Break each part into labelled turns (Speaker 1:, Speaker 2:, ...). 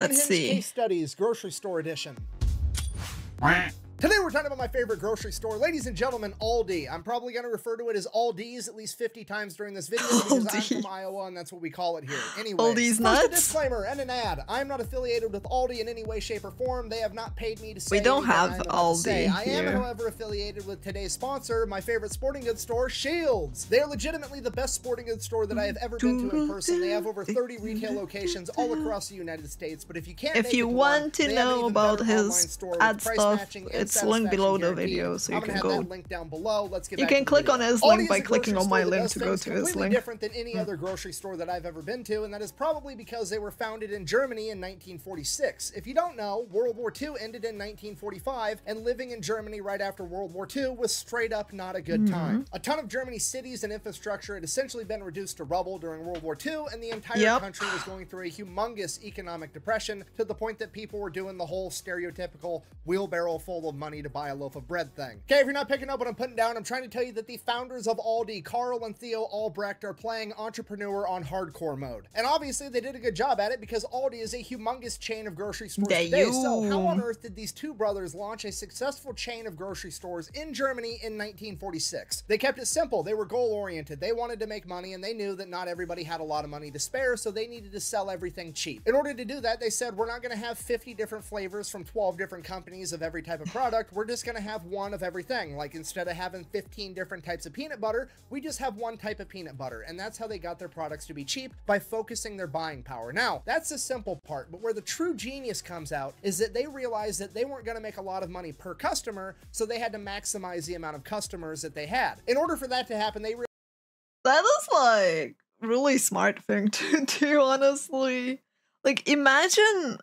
Speaker 1: Let's
Speaker 2: Unhinged
Speaker 1: see.
Speaker 2: Case Studies, Grocery Store Edition. Today we're talking about my favorite grocery store. Ladies and gentlemen, ALDI. I'm probably going to refer to it as ALDI's at least 50 times during this video because I'm from Iowa and that's what we call it here. Anyways,
Speaker 1: ALDI's
Speaker 2: first
Speaker 1: nuts.
Speaker 2: a disclaimer and an ad. I'm not affiliated with ALDI in any way, shape, or form. They have not paid me to say
Speaker 1: We don't
Speaker 2: anything
Speaker 1: have
Speaker 2: I'm about
Speaker 1: ALDI
Speaker 2: to say. I am,
Speaker 1: here.
Speaker 2: however, affiliated with today's sponsor, my favorite sporting goods store, Shields. They are legitimately the best sporting goods store that I have ever been to in person. They have over 30 retail locations all across the United States. But if you can't
Speaker 1: If you want to know about his ad stuff, it's linked below the video, so you can go.
Speaker 2: That link down below. Let's get
Speaker 1: You
Speaker 2: back to
Speaker 1: can
Speaker 2: the
Speaker 1: click
Speaker 2: video.
Speaker 1: on his
Speaker 2: ALDI
Speaker 1: link
Speaker 2: is
Speaker 1: by
Speaker 2: a
Speaker 1: clicking
Speaker 2: grocery
Speaker 1: on my
Speaker 2: store that
Speaker 1: link
Speaker 2: does
Speaker 1: to go
Speaker 2: things
Speaker 1: to his
Speaker 2: completely
Speaker 1: link.
Speaker 2: different than any other grocery store that I've ever been to, and that is probably because they were founded in Germany in 1946. If you don't know, World War II ended in 1945, and living in Germany right after World War II was straight up not a good time. A ton of Germany's cities and infrastructure had essentially been reduced to rubble during World War II, and the entire country was going through a humongous economic depression to the point that people were doing the whole stereotypical wheelbarrow full of money to buy a loaf of bread thing. Okay, if you're not picking up what I'm putting down, I'm trying to tell you that the founders of ALDI, Carl and Theo Albrecht, are playing entrepreneur on hardcore mode. And obviously they did a good job at it because ALDI is a humongous chain of grocery stores today. So how on earth did these two brothers launch a successful chain of grocery stores in Germany in 1946? They kept it simple. They were goal-oriented. They wanted to make money, and they knew that not everybody had a lot of money to spare, so they needed to sell everything cheap. In order to do that, they said, we're not going to have 50 different flavors from 12 different companies of every type of product. We're just going to have one of everything. Like, instead of having 15 different types of peanut butter, we just have one type of peanut butter. And that's how they got their products to be cheap, by focusing their buying power. Now, that's the simple part, but where the true genius comes out is that they realized that they weren't going to make a lot of money per customer, so they had to maximize the amount of customers that they had. In order for that to happen, they
Speaker 1: That is like really smart thing to do, honestly. Like, imagine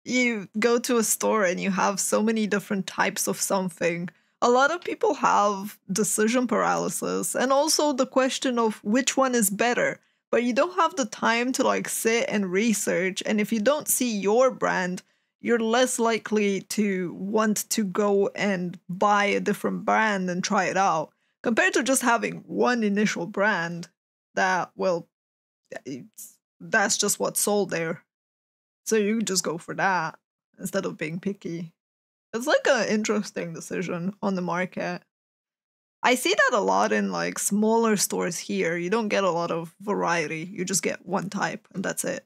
Speaker 1: you go to a store and you have so many different types of something. A lot of people have decision paralysis and also the question of which one is better, but you don't have the time to like sit and research. And if you don't see your brand, you're less likely to want to go and buy a different brand and try it out compared to just having one initial brand that, well, that's just what's sold there. So you just go for that instead of being picky. It's like an interesting decision on the market. I see that a lot in like smaller stores here. You don't get a lot of variety. You just get one type and that's it.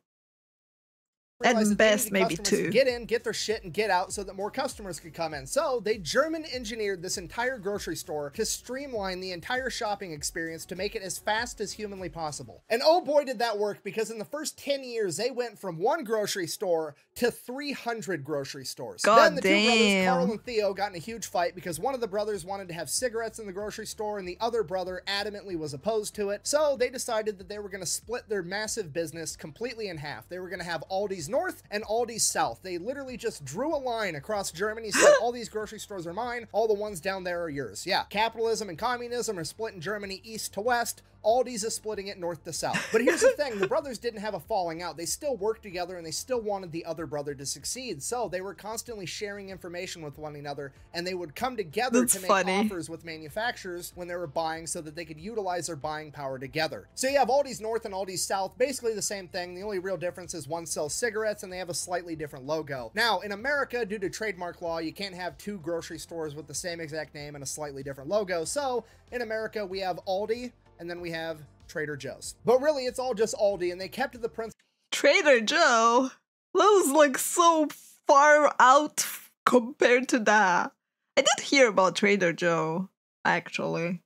Speaker 1: At best, maybe two.
Speaker 2: Get in, get their shit, and get out so that more customers could come in. So they German engineered this entire grocery store to streamline the entire shopping experience to make it as fast as humanly possible. And oh boy, did that work, because in the first 10 years, they went from one grocery store to 300 grocery stores. Then the two brothers, Carl and Theo, got in a huge fight because one of the brothers wanted to have cigarettes in the grocery store and the other brother adamantly was opposed to it. So they decided that they were going to split their massive business completely in half. They were going to have Aldi's North and Aldi's South. They literally just drew a line across Germany, said all these grocery stores are mine, all the ones down there are yours. Yeah, capitalism and communism are split in Germany east to west. Aldi's is splitting it north to south. But here's the thing, the brothers didn't have a falling out. They still worked together and they still wanted the other brother to succeed. So they were constantly sharing information with one another, and they would come together to make offers with manufacturers when they were buying so that they could utilize their buying power together. So you have Aldi's North and Aldi's South, basically the same thing. The only real difference is one sells cigarettes and they have a slightly different logo. Now, in America, due to trademark law, you can't have two grocery stores with the same exact name and a slightly different logo. So in America, we have Aldi, and then we have Trader Joe's. But really, it's all just Aldi, and they kept the principle.
Speaker 1: Trader Joe? That was like so far out compared to that. I did hear about Trader Joe, actually.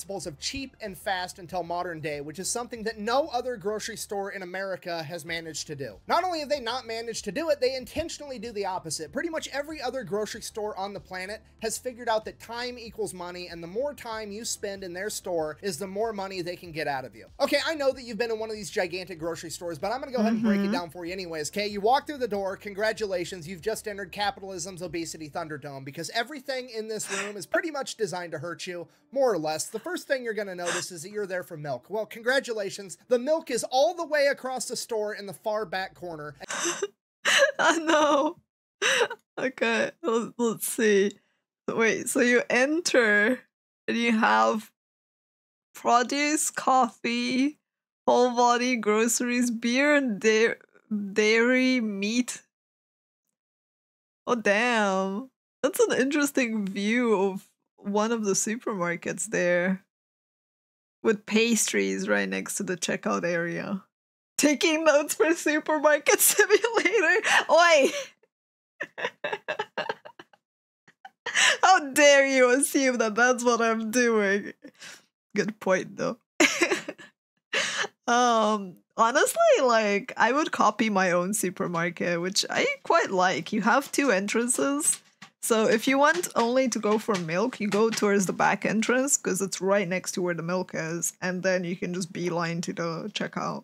Speaker 2: Of cheap and fast until modern day, which is something that no other grocery store in America has managed to do. Not only have they not managed to do it, they intentionally do the opposite. Pretty much every other grocery store on the planet has figured out that time equals money, and the more time you spend in their store is the more money they can get out of you. Okay, I know that you've been in one of these gigantic grocery stores, but I'm gonna go ahead and break it down for you anyways, okay? You walk through the door, congratulations, you've just entered capitalism's obesity thunderdome, because everything in this room is pretty much designed to hurt you, more or less. The first thing you're going to notice is that you're there for milk. Well, congratulations. The milk is all the way across the store in the far back corner.
Speaker 1: I know. Okay, let's see. Wait, so you enter and you have produce, coffee, whole body groceries, beer and dairy meat. Oh, damn. That's an interesting view of one of the supermarkets there. With pastries right next to the checkout area. Taking notes for Supermarket Simulator. Oi! How dare you assume that that's what I'm doing? Good point, though. Honestly, like, I would copy my own supermarket, which I quite like. You have 2 entrances. So if you want only to go for milk, you go towards the back entrance because it's right next to where the milk is. And then you can just beeline to the checkout.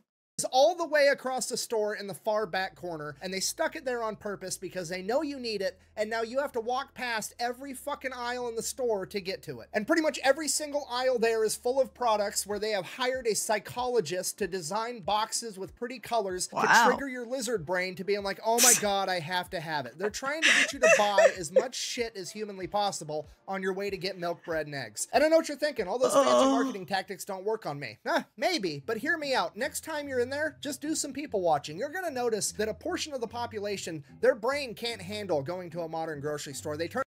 Speaker 2: All the way across the store in the far back corner, and they stuck it there on purpose because they know you need it, and now you have to walk past every fucking aisle in the store to get to it. And pretty much every single aisle there is full of products where they have hired a psychologist to design boxes with pretty colors to trigger your lizard brain to being like, oh my god, I have to have it. They're trying to get you to buy as much shit as humanly possible on your way to get milk, bread, and eggs. And I know what you're thinking, all those fancy marketing tactics don't work on me. Maybe, but hear me out. Next time you're in there, just do some people watching. You're gonna notice that a portion of the population, their brain can't handle going to a modern grocery store. They turn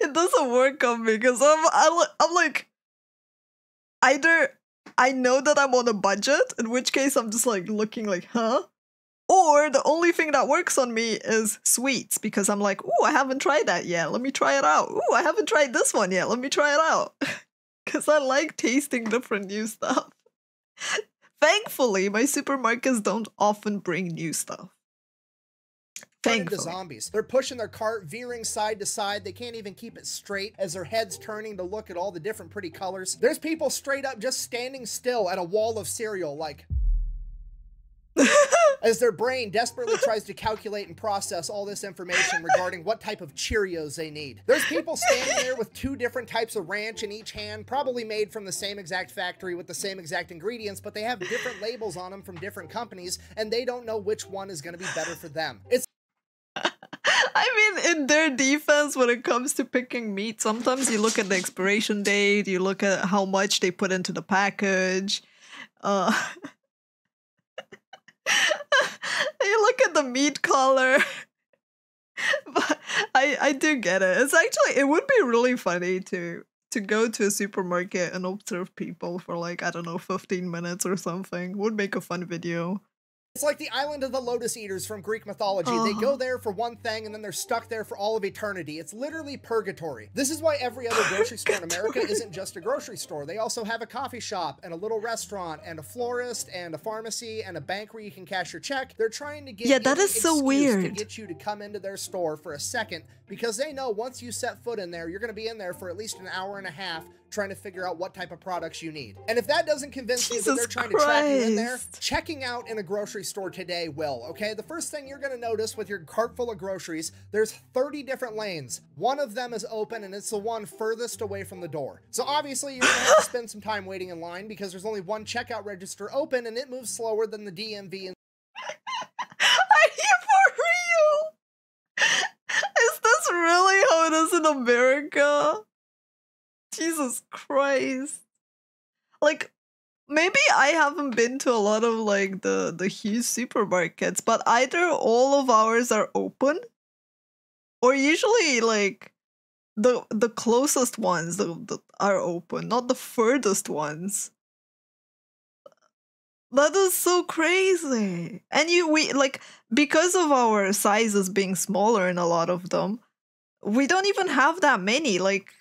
Speaker 1: It doesn't work on me because I'm like, either I know that I'm on a budget, in which case I'm just like looking like, huh? Or the only thing that works on me is sweets because I'm like, ooh, I haven't tried that yet. Let me try it out. Ooh, I haven't tried this one yet. Let me try it out. Because I like tasting different new stuff. Thankfully, my supermarkets don't often bring new stuff.
Speaker 2: Into zombies. They're pushing their cart, veering side to side. They can't even keep it straight as their head's turning to look at all the different pretty colors. There's people straight up just standing still at a wall of cereal like... as their brain desperately tries to calculate and process all this information regarding what type of Cheerios they need. There's people standing there with 2 different types of ranch in each hand, probably made from the same exact factory with the same exact ingredients, but they have different labels on them from different companies, and they don't know which one is going to be better for them. It's
Speaker 1: I mean, in their defense, when it comes to picking meat, sometimes you look at the expiration date, you look at how much they put into the package. You look at the meat color. But I do get it. It's actually, it would be really funny to go to a supermarket and observe people for like, I don't know, 15 minutes or something. Would make a fun video.
Speaker 2: It's like the island of the lotus eaters from Greek mythology. They go there for one thing and then they're stuck there for all of eternity. It's literally purgatory. This is why every other grocery store in America isn't just a grocery store. They also have a coffee shop and a little restaurant and a florist and a pharmacy and a bank where you can cash your check. They're trying to get
Speaker 1: that is so weird
Speaker 2: to get you to come into their store for a second because they know once you set foot in there, you're going to be in there for at least an hour and a half trying to figure out what type of products you need. And if that doesn't convince you that they're trying to trap you in there, checking out in a grocery store today will, okay? The first thing you're gonna notice with your cart full of groceries, there's 30 different lanes. One of them is open and it's the one furthest away from the door. So obviously you're gonna have to spend some time waiting in line because there's only one checkout register open and it moves slower than the DMV.
Speaker 1: Are you for real? Is this really how it is in America? Jesus Christ. Like, maybe I haven't been to a lot of like the huge supermarkets, but either all of ours are open or usually like the closest ones are open, not the furthest ones. That is so crazy. And we like, because of our sizes being smaller in a lot of them, we don't even have that many. Like,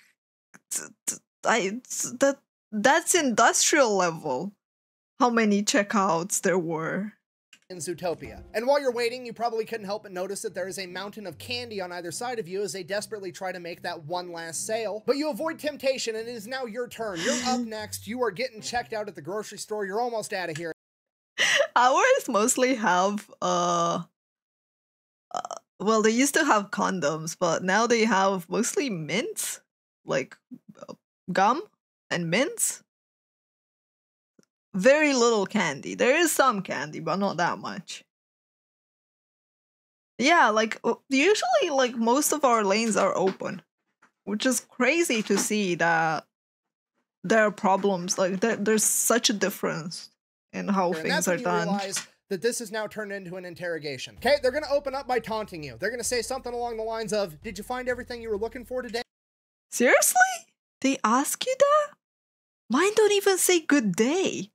Speaker 1: that's industrial level how many checkouts there were
Speaker 2: in Zootopia. And while you're waiting, you probably couldn't help but notice that there is a mountain of candy on either side of you as they desperately try to make that one last sale. But you avoid temptation and it is now your turn. You're up next. You are getting checked out at the grocery store. You're almost out of here.
Speaker 1: Ours mostly have well, they used to have condoms, but now they have mostly mints, like gum and mints. Very little candy. There is some candy, but not that much. Yeah, like usually like most of our lanes are open, which is crazy to see that there are problems. Like there's such a difference in how things are done.
Speaker 2: Realize that this is now turned into an interrogation. Okay, they're gonna open up by taunting you. They're gonna say something along the lines of, did you find everything you were looking for today?
Speaker 1: Seriously? They ask you that? Mine don't even say good day.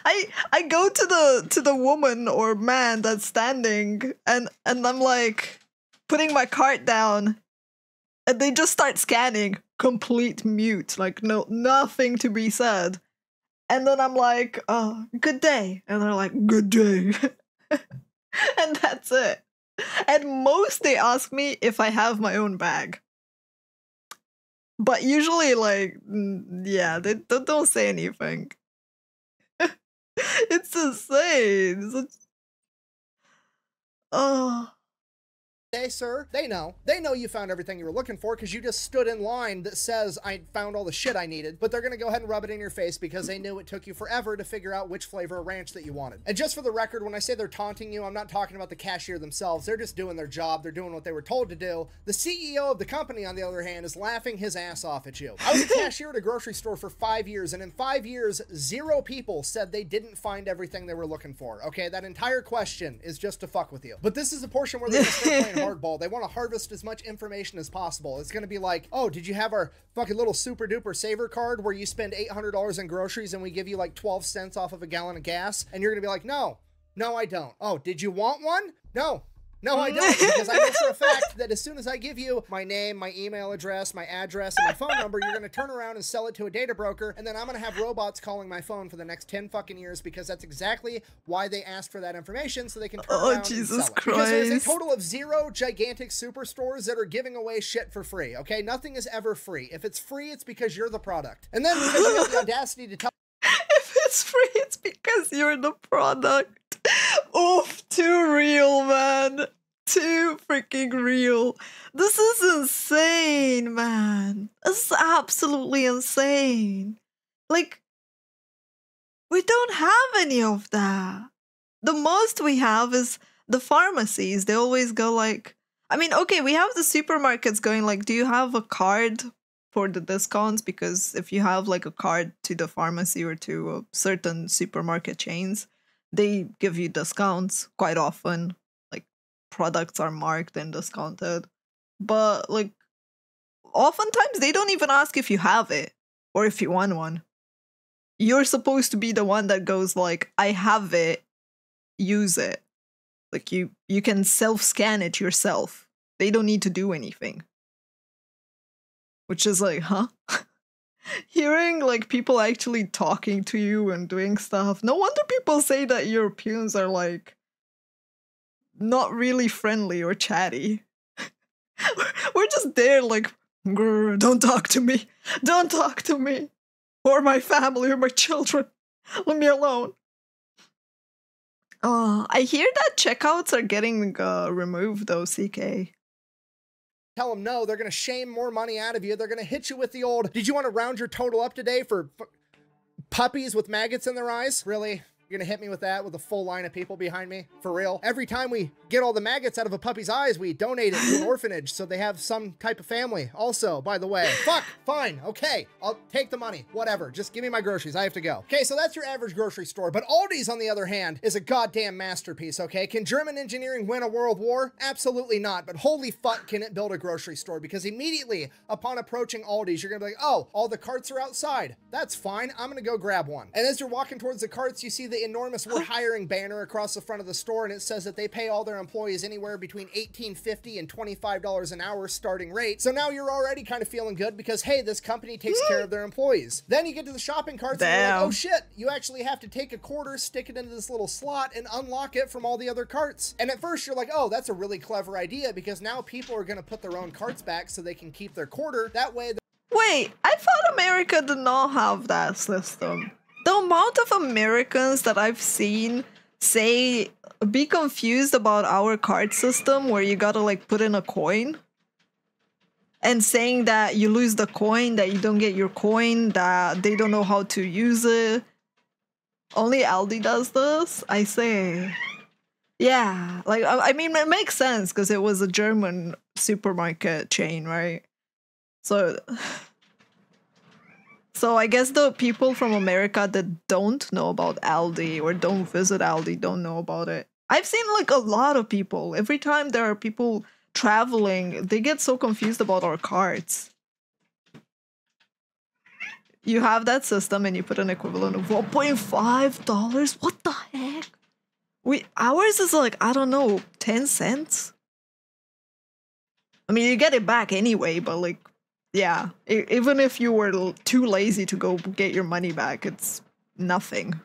Speaker 1: Like, I go to the woman or man that's standing and I'm like putting my cart down and they just start scanning, complete mute, like nothing to be said. And then I'm like, oh, good day. And they're like, good day. And that's it. And most they ask me if I have my own bag. But usually, like, yeah, they don't say anything. It's insane. Oh.
Speaker 2: Hey, sir, they know you found everything you were looking for because you just stood in line that says I found all the shit I needed, but they're gonna go ahead and rub it in your face because they knew it took you forever to figure out which flavor of ranch that you wanted. And just for the record, when I say they're taunting you, I'm not talking about the cashier themselves. They're just doing their job. They're doing what they were told to do. The CEO of the company, on the other hand, is laughing his ass off at you. I was a cashier at a grocery store for 5 years, and in 5 years, 0 people said they didn't find everything they were looking for. Okay, that entire question is just to fuck with you. But this is the portion where they're gonna start playing hardball. They want to harvest as much information as possible. It's going to be like, oh, did you have our fucking little super duper saver card where you spend $800 in groceries and we give you like 12 cents off of a gallon of gas? And you're going to be like, no, I don't. Oh, did you want one? No, I don't, because I know for a fact that as soon as I give you my name, my email address, my address, and my phone number, you're going to turn around and sell it to a data broker, and then I'm going to have robots calling my phone for the next 10 fucking years, because that's exactly why they asked for that information, so they can turn around and sell it. Because there's a total of 0 gigantic superstores that are giving away shit for free, okay? Nothing is ever free. If it's free, it's because you're the product. And then because you have the audacity to tell...
Speaker 1: If it's free, it's because you're the product. Oof, too real, man. Too freaking real. This is insane, man. This is absolutely insane. Like, we don't have any of that. The most we have is the pharmacies. They always go like, I mean, okay, we have the supermarkets going like, do you have a card for the discounts? Because if you have like a card to the pharmacy or to certain supermarket chains, they give you discounts quite often. Like, products are marked and discounted. But like, oftentimes they don't even ask if you have it or if you want one. You're supposed to be the one that goes like, I have it, use it. Like, you can self-scan it yourself. They don't need to do anything. Which is like, huh? Hearing like people actually talking to you and doing stuff. No wonder people say that Europeans are like not really friendly or chatty. We're just there like, grr, don't talk to me. Don't talk to me. Or my family or my children. Leave me alone. I hear that checkouts are getting removed though, CK.
Speaker 2: Tell them no, they're going to shame more money out of you. They're going to hit you with the old, did you want to round your total up today for puppies with maggots in their eyes? Really? You're going to hit me with that with a full line of people behind me? For real? Every time we get all the maggots out of a puppy's eyes, we donate it to an orphanage so they have some type of family. Also, by the way, fuck, fine, okay, I'll take the money, whatever. Just give me my groceries, I have to go. Okay, so that's your average grocery store, but Aldi's, on the other hand, is a goddamn masterpiece, okay? Can German engineering win a world war? Absolutely not, but holy fuck can it build a grocery store, because immediately upon approaching Aldi's, you're gonna be like, oh, all the carts are outside. That's fine, I'm gonna go grab one. And as you're walking towards the carts, you see the enormous "We're hiring" banner across the front of the store, and it says that they pay all their employees anywhere between $18.50 and $25 an hour starting rate. So now you're already kind of feeling good because, hey, this company takes care of their employees. Then you get to the shopping carts and you're like, oh shit, you actually have to take a quarter, stick it into this little slot, and unlock it from all the other carts. And at first you're like, oh, that's a really clever idea, because now people are going to put their own carts back so they can keep their quarter. That way...
Speaker 1: Wait, I thought America did not have that system. The amount of Americans that I've seen say, be confused about our card system where you gotta like put in a coin and saying that you lose the coin, that you don't get your coin, that they don't know how to use it. Only Aldi does this, I say. Yeah, like, I mean, it makes sense because it was a German supermarket chain, right? So... So I guess the people from America that don't know about Aldi or don't visit Aldi don't know about it. I've seen like a lot of people. Every time there are people traveling, they get so confused about our carts. You have that system and you put an equivalent of $1.5. What the heck? Ours is like, I don't know, 10 cents? I mean, you get it back anyway, but like, yeah, even if you were too lazy to go get your money back, it's nothing.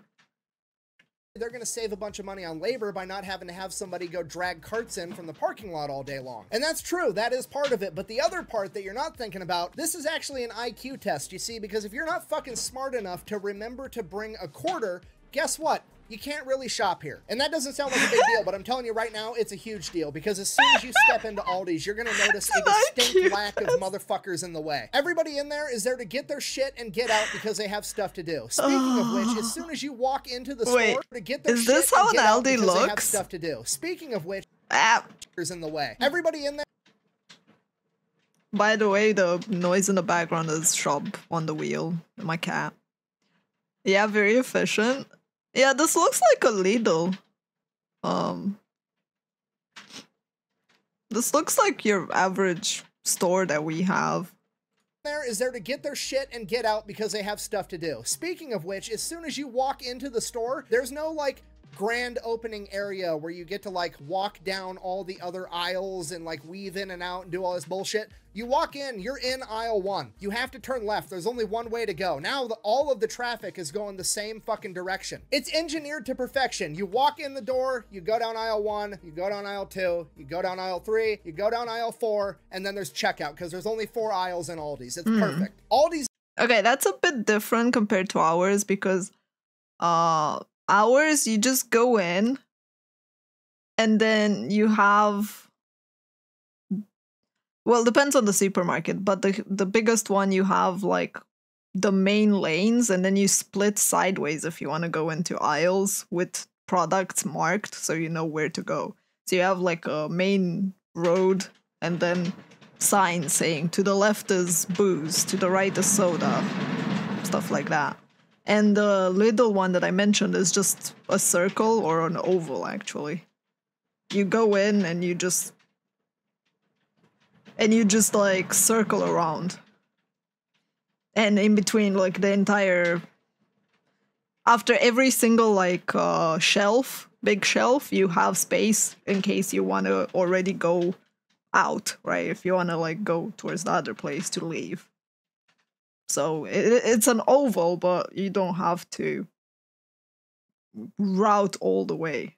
Speaker 2: They're going to save a bunch of money on labor by not having to have somebody go drag carts in from the parking lot all day long. And that's true, that is part of it, but the other part that you're not thinking about, this is actually an IQ test, you see, because if you're not fucking smart enough to remember to bring a quarter, guess what? You can't really shop here. And that doesn't sound like a big deal, but I'm telling you right now, it's a huge deal, because as soon as you step into Aldi's, you're gonna notice a distinct lack of motherfuckers in the way. Everybody in there is there to get their shit and get out because they have stuff to do. Speaking of which, as soon as you walk into the store to get their shit and get out because they have stuff to do. Speaking of which, is in the way. Everybody in there.
Speaker 1: By the way, the noise in the background is Shop on the wheel, my cat. Yeah, very efficient. Yeah, this looks like a Lidl. This looks like your average store that we have.
Speaker 2: There is there to get their shit and get out because they have stuff to do. Speaking of which, as soon as you walk into the store, there's no like grand opening area where you get to like walk down all the other aisles and like weave in and out and do all this bullshit. You walk in, you're in aisle 1. You have to turn left. There's only one way to go. Now all of the traffic is going the same fucking direction. It's engineered to perfection. You walk in the door, you go down aisle 1, you go down aisle 2, you go down aisle 3, you go down aisle 4, and then there's checkout because there's only 4 aisles in Aldi's. It's perfect. Aldi's.
Speaker 1: Okay, that's a bit different compared to ours because ours, you just go in and then you have, well, it depends on the supermarket, but the biggest one you have like the main lanes and then you split sideways if you want to go into aisles with products marked so you know where to go. So you have like a main road and then signs saying to the left is booze, to the right is soda, stuff like that. And the little one that I mentioned is just a circle or an oval, actually. You go in and you just like circle around. And in between, like the entire, after every single like shelf, big shelf, you have space in case you want to already go out, right? If you want to like go towards the other place to leave. So it's an oval, but you don't have to route all the way.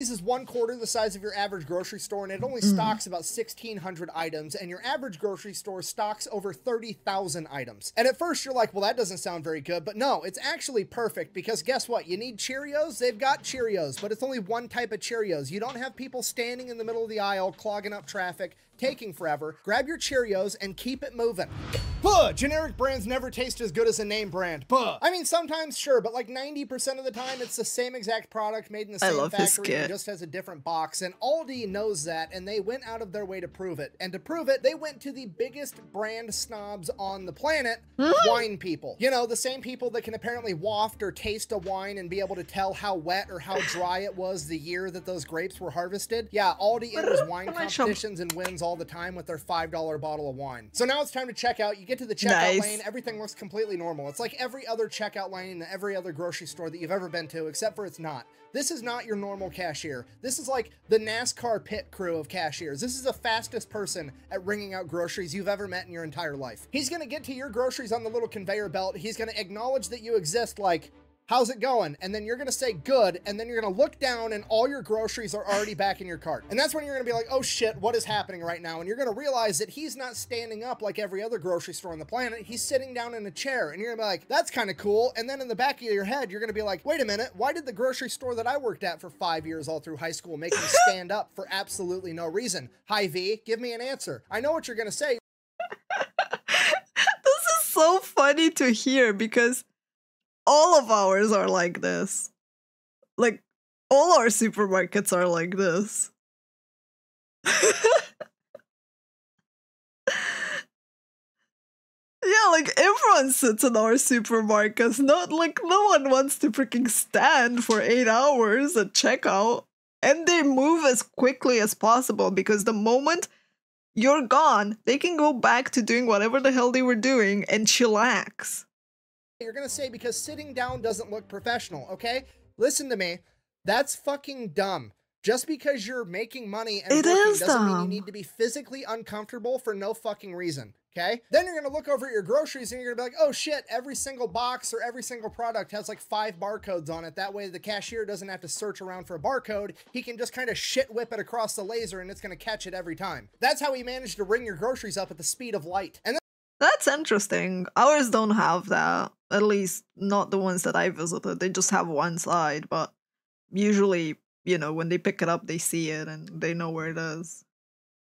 Speaker 2: This is 1/4 the size of your average grocery store, and it only stocks about 1,600 items, and your average grocery store stocks over 30,000 items. And at first you're like, well, that doesn't sound very good, but no, it's actually perfect, because guess what? You need Cheerios? They've got Cheerios, but it's only one type of Cheerios. You don't have people standing in the middle of the aisle, clogging up traffic, taking forever. Grab your Cheerios and keep it moving. Buh! Generic brands never taste as good as a name brand. Buh! I mean, sometimes, sure, but like 90% of the time, it's the same exact product made in the same factory. It just has a different box. And Aldi knows that, and they went out of their way to prove it. And to prove it, they went to the biggest brand snobs on the planet, wine people. You know, the same people that can apparently waft or taste a wine and be able to tell how wet or how dry it was the year that those grapes were harvested. Yeah, Aldi enters wine competitions and wins all the time with their $5 bottle of wine. So now it's time to check out. You get to the checkout lane, everything looks completely normal. It's like every other checkout lane in every other grocery store that you've ever been to, except for it's not. This is not your normal cashier. This is like the NASCAR pit crew of cashiers. This is the fastest person at ringing out groceries you've ever met in your entire life. He's gonna get to your groceries on the little conveyor belt. He's gonna acknowledge that you exist, like, how's it going? And then you're gonna say good, and then you're gonna look down and all your groceries are already back in your cart. And that's when you're gonna be like, oh shit, what is happening right now? And you're gonna realize that he's not standing up like every other grocery store on the planet. He's sitting down in a chair, and you're gonna be like, that's kind of cool. And then in the back of your head, you're gonna be like, wait a minute, why did the grocery store that I worked at for 5 years all through high school make me stand up for absolutely no reason? Hi V, give me an answer. I know what you're gonna say.
Speaker 1: This is so funny to hear because all of ours are like this. Like, all our supermarkets are like this. Yeah, like everyone sits in our supermarkets. Not like no one wants to freaking stand for 8 hours at checkout. And they move as quickly as possible because the moment you're gone, they can go back to doing whatever the hell they were doing and chillax.
Speaker 2: You're gonna say because sitting down doesn't look professional, okay? Listen to me. That's fucking dumb. Just because you're making money and working doesn't mean you need to be physically uncomfortable for no fucking reason, okay? Then you're gonna look over at your groceries and you're gonna be like, oh shit, every single box or every single product has like 5 barcodes on it. That way the cashier doesn't have to search around for a barcode. He can just kind of shit whip it across the laser and it's gonna catch it every time. That's how he managed to ring your groceries up at the speed of light. And
Speaker 1: that's interesting. Ours don't have that. At least not the ones that I visited. They just have one side, but usually, you know, when they pick it up, they see it and they know where it is.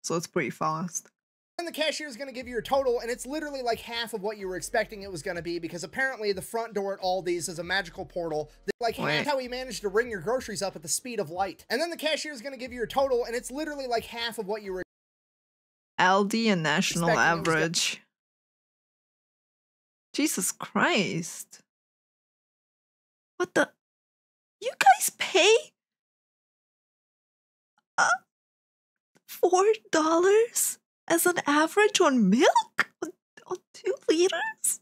Speaker 1: So it's pretty fast.
Speaker 2: And the cashier is going to give you your total, and it's literally like half of what you were expecting it was going to be, because apparently the front door at Aldi's is a magical portal. Like, half how he managed to ring your groceries up at the speed of light. And then the cashier is going to give you your total, and it's literally like half of what you were
Speaker 1: ALDI and national average. Jesus Christ. What the? You guys pay $4 as an average on milk? On 2 liters?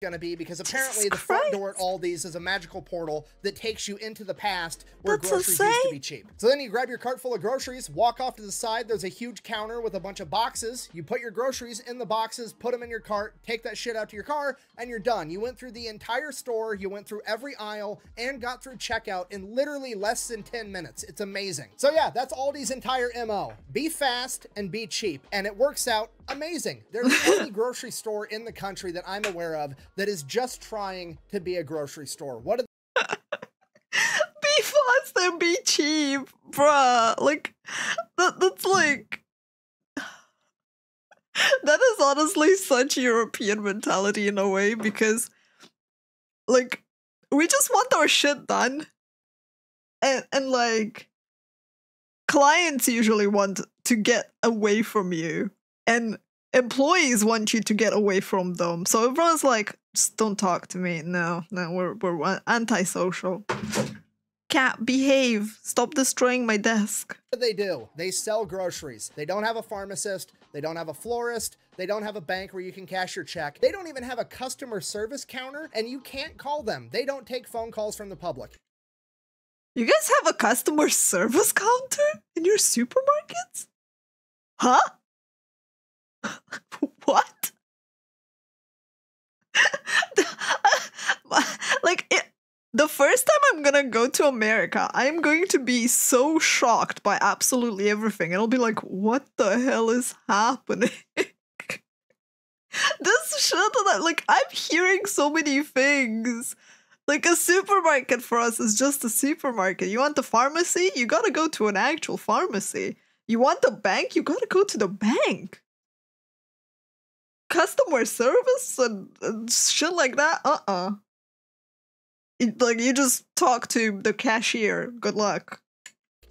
Speaker 2: Gonna be, because apparently the front door at Aldi's is a magical portal that takes you into the past where groceries used to be cheap. So then you grab your cart full of groceries, walk off to the side, there's a huge counter with a bunch of boxes. You put your groceries in the boxes, put them in your cart, take that shit out to your car, and you're done. You went through the entire store, you went through every aisle, and got through checkout in literally less than 10 minutes. It's amazing. So yeah, that's Aldi's entire MO. Be fast and be cheap, and it works out amazing. They're the only grocery store in the country that I'm aware of that is just trying to be a grocery store. What are
Speaker 1: be fast and be cheap, bruh. Like, that's like... That is honestly such European mentality in a way, because, like, we just want our shit done. And like, clients usually want to get away from you. And employees want you to get away from them. So everyone's like, just don't talk to me. No, we're antisocial. Cat, behave. Stop destroying my desk.
Speaker 2: What do? They sell groceries. They don't have a pharmacist. They don't have a florist. They don't have a bank where you can cash your check. They don't even have a customer service counter, and you can't call them. They don't take phone calls from the public.
Speaker 1: You guys have a customer service counter in your supermarkets? Huh? What? Like, the first time I'm gonna go to America, I'm going to be so shocked by absolutely everything. And I'll be like, what the hell is happening? This shit that, like, I'm hearing so many things. Like, a supermarket for us is just a supermarket. You want the pharmacy? You gotta go to an actual pharmacy. You want the bank? You gotta go to the bank. Customer service and shit like that? Like, you just talk to the cashier. Good luck.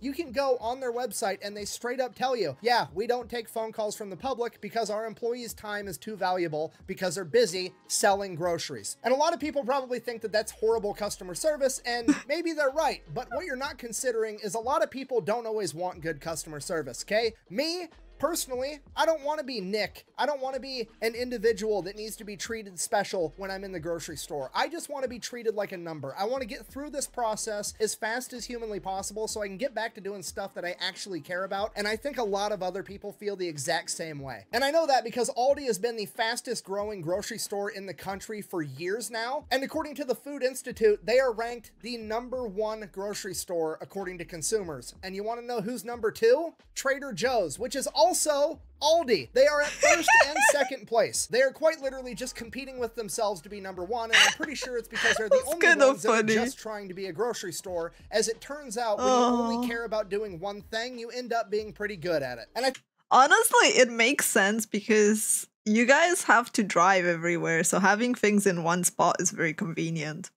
Speaker 2: You can go on their website and they straight up tell you, yeah, we don't take phone calls from the public because our employees' time is too valuable because they're busy selling groceries. And a lot of people probably think that that's horrible customer service, and maybe they're right. But what you're not considering is a lot of people don't always want good customer service, okay? Me, personally, I don't want to be Nick. I don't want to be an individual that needs to be treated special when I'm in the grocery store. I just want to be treated like a number. I want to get through this process as fast as humanly possible so I can get back to doing stuff that I actually care about. And I think a lot of other people feel the exact same way. And I know that because Aldi has been the fastest growing grocery store in the country for years now. And according to the Food Institute, they are ranked the #1 grocery store according to consumers. And you want to know who's #2? Trader Joe's, which is also Aldi. They are at first and second place. They are quite literally just competing with themselves to be #1, and I'm pretty sure it's because they're the only ones that are just trying to be a grocery store. As it turns out, when you only care about doing one thing, you end up being pretty good at it. And
Speaker 1: honestly, it makes sense because you guys have to drive everywhere, so having things in one spot is very convenient.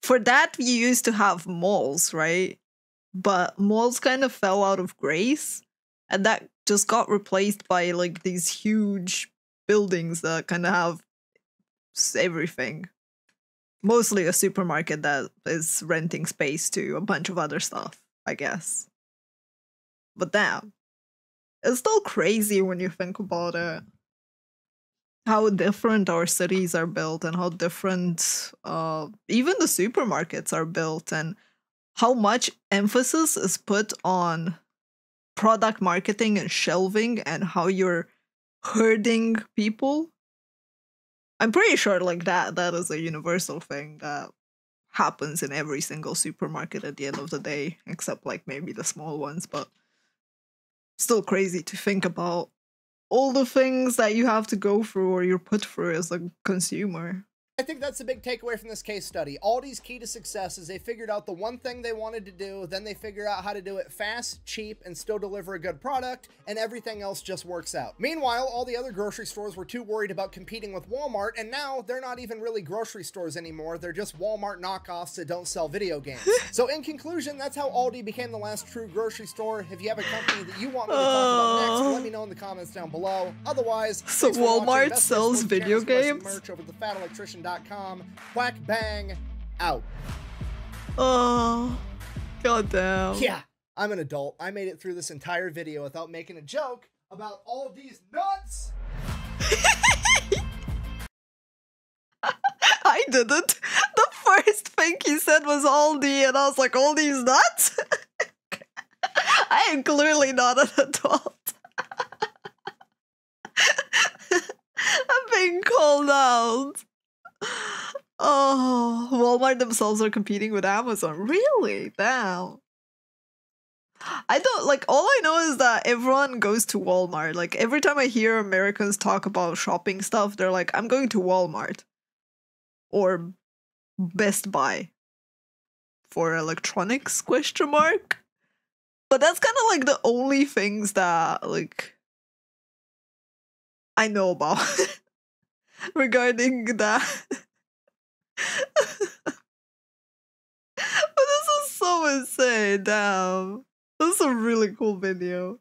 Speaker 1: For that, we used to have malls, right? But malls kind of fell out of grace. And that just got replaced by like these huge buildings that kind of have everything. Mostly a supermarket that is renting space to a bunch of other stuff, I guess. But damn, it's still crazy when you think about it. How different our cities are built and how different even the supermarkets are built, and how much emphasis is put on product marketing and shelving and how you're herding people. I'm pretty sure like that is a universal thing that happens in every single supermarket at the end of the day, except like maybe the small ones, but still crazy to think about all the things that you have to go through or you're put through as a consumer.
Speaker 2: I think that's the big takeaway from this case study. Aldi's key to success is they figured out the one thing they wanted to do, then they figure out how to do it fast, cheap, and still deliver a good product, and everything else just works out. Meanwhile, all the other grocery stores were too worried about competing with Walmart, and now they're not even really grocery stores anymore. They're just Walmart knockoffs that don't sell video games. So in conclusion, that's how Aldi became the last true grocery store. If you have a company that you want me to talk about next, let me know in the comments down below. Otherwise,
Speaker 1: so Walmart sells video games?
Speaker 2: Merch over at thefatelectrician.com. Whack bang out.
Speaker 1: Oh, goddamn.
Speaker 2: Yeah, I'm an adult. I made it through this entire video without making a joke about all of these nuts.
Speaker 1: I didn't. The first thing he said was Aldi, and I was like, all these nuts? I am clearly not an adult. I'm being called out. Oh, Walmart themselves are competing with Amazon. Really? Damn. I don't like, all I know is that everyone goes to Walmart. Like every time I hear Americans talk about shopping stuff, they're like, I'm going to Walmart or Best Buy for electronics ? But that's kind of like the only things that like I know about regarding that. But this is so insane, damn. This is a really cool video.